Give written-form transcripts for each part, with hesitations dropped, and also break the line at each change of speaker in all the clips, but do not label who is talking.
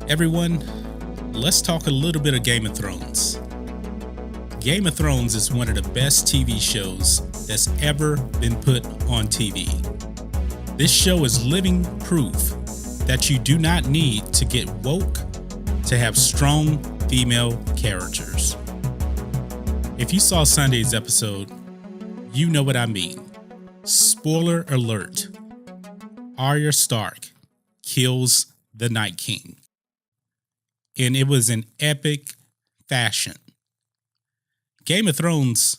Everyone, let's talk a little bit of Game of Thrones. Game of Thrones is one of the best TV shows that's ever been put on TV. This show is living proof that you do not need to get woke to have strong female characters. If you saw Sunday's episode, you know what I mean. Spoiler alert. Arya Stark kills the Night King. And it was an epic fashion. Game of Thrones,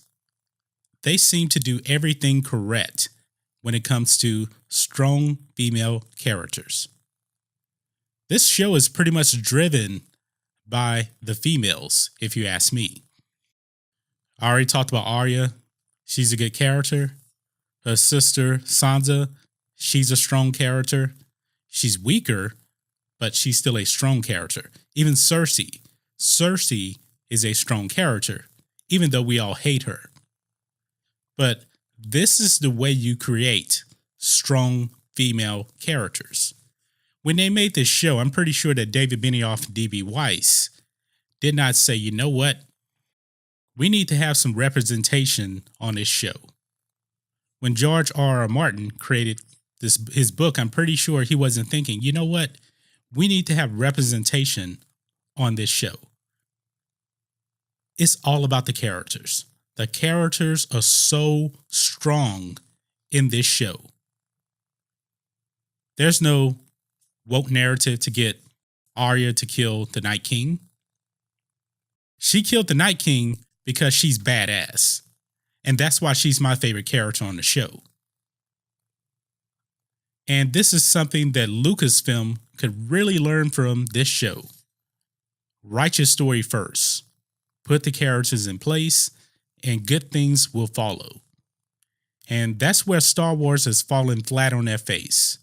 they seem to do everything correct when it comes to strong female characters. This show is pretty much driven by the females, if you ask me. I already talked about Arya. She's a good character. Her sister, Sansa, she's a strong character. She's weaker, but she's still a strong character. Even Cersei. Cersei is a strong character, even though we all hate her. But this is the way you create strong female characters. When they made this show, I'm pretty sure that David Benioff and D.B. Weiss did not say, you know what? We need to have some representation on this show. When George R.R. Martin created his book, I'm pretty sure he wasn't thinking, you know what? We need to have representation on this show. It's all about the characters. The characters are so strong in this show. There's no woke narrative to get Arya to kill the Night King. She killed the Night King because she's badass. And that's why she's my favorite character on the show. And this is something that Lucasfilm could really learn from this show. Write your story first. Put the characters in place, and good things will follow. And that's where Star Wars has fallen flat on their face.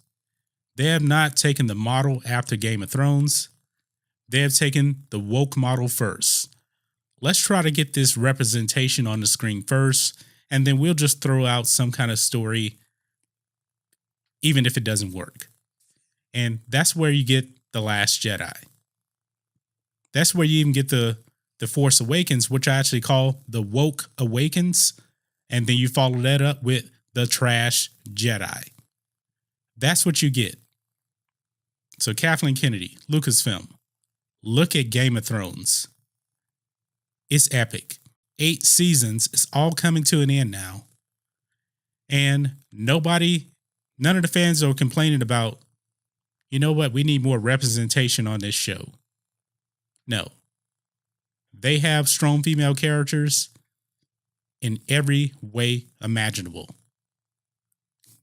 They have not taken the model after Game of Thrones. They have taken the woke model first. Let's try to get this representation on the screen first, and then we'll just throw out some kind of story, even if it doesn't work. And that's where you get The Last Jedi. That's where you even get the Force Awakens, which I actually call The Woke Awakens. And then you follow that up with The Trash Jedi. That's what you get. So Kathleen Kennedy, Lucasfilm, look at Game of Thrones. It's epic. 8 seasons. It's all coming to an end now. And none of the fans are complaining about, you know what, we need more representation on this show. No. They have strong female characters in every way imaginable.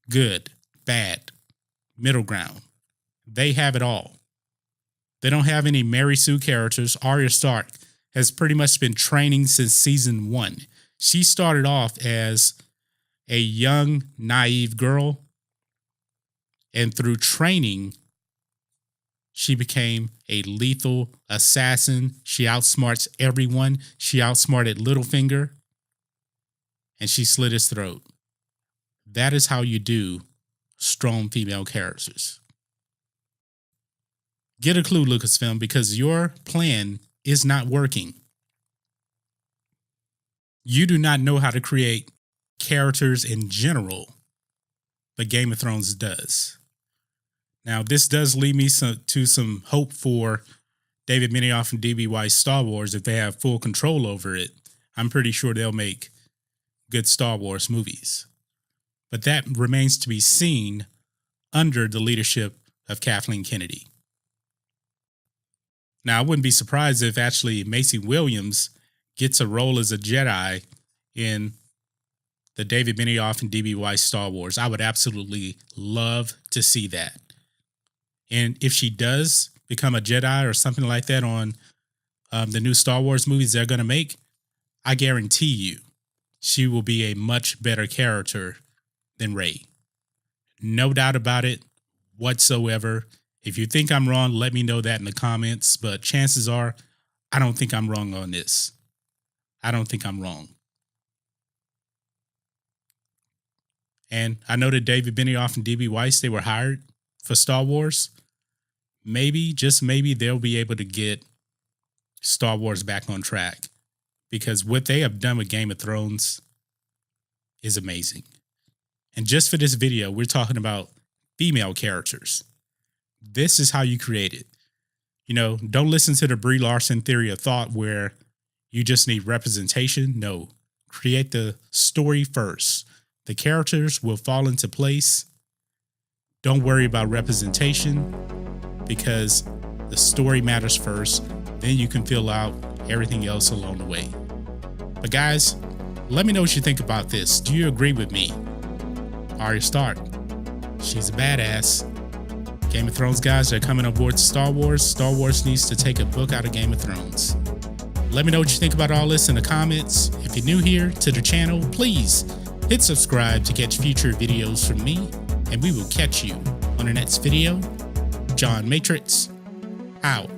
Good, bad, middle ground. They have it all. They don't have any Mary Sue characters. Arya Stark has pretty much been training since season 1. She started off as a young, naive girl. And through training, she became a lethal assassin. She outsmarts everyone. She outsmarted Littlefinger. And she slit his throat. That is how you do strong female characters. Get a clue, Lucasfilm, because your plan is not working. You do not know how to create characters in general, but Game of Thrones does. Now, this does lead me to some hope for David Benioff and D.B. Weiss Star Wars. If they have full control over it, I'm pretty sure they'll make good Star Wars movies. But that remains to be seen under the leadership of Kathleen Kennedy. Now, I wouldn't be surprised if actually Maisie Williams gets a role as a Jedi in the David Benioff and D.B. Weiss Star Wars. I would absolutely love to see that. And if she does become a Jedi or something like that on the new Star Wars movies they're going to make, I guarantee you she will be a much better character than Rey. No doubt about it whatsoever. If you think I'm wrong, let me know that in the comments. But chances are, I don't think I'm wrong on this. I don't think I'm wrong. And I know that David Benioff and D.B. Weiss, they were hired for Star Wars. maybe, just maybe, they'll be able to get Star Wars back on track, because what they have done with Game of Thrones is amazing. And just for this video, we're talking about female characters. This is how you create it. You know, don't listen to the Brie Larson theory of thought where you just need representation. No, create the story first. The characters will fall into place. Don't worry about representation, because the story matters first. Then you can fill out everything else along the way. But guys, let me know what you think about this. Do you agree with me? Arya Stark, she's a badass. Game of Thrones guys are coming on board to Star Wars. Star Wars needs to take a book out of Game of Thrones. Let me know what you think about all this in the comments. If you're new here to the channel, please hit subscribe to catch future videos from me, and we will catch you on the next video. John Matrixx, out.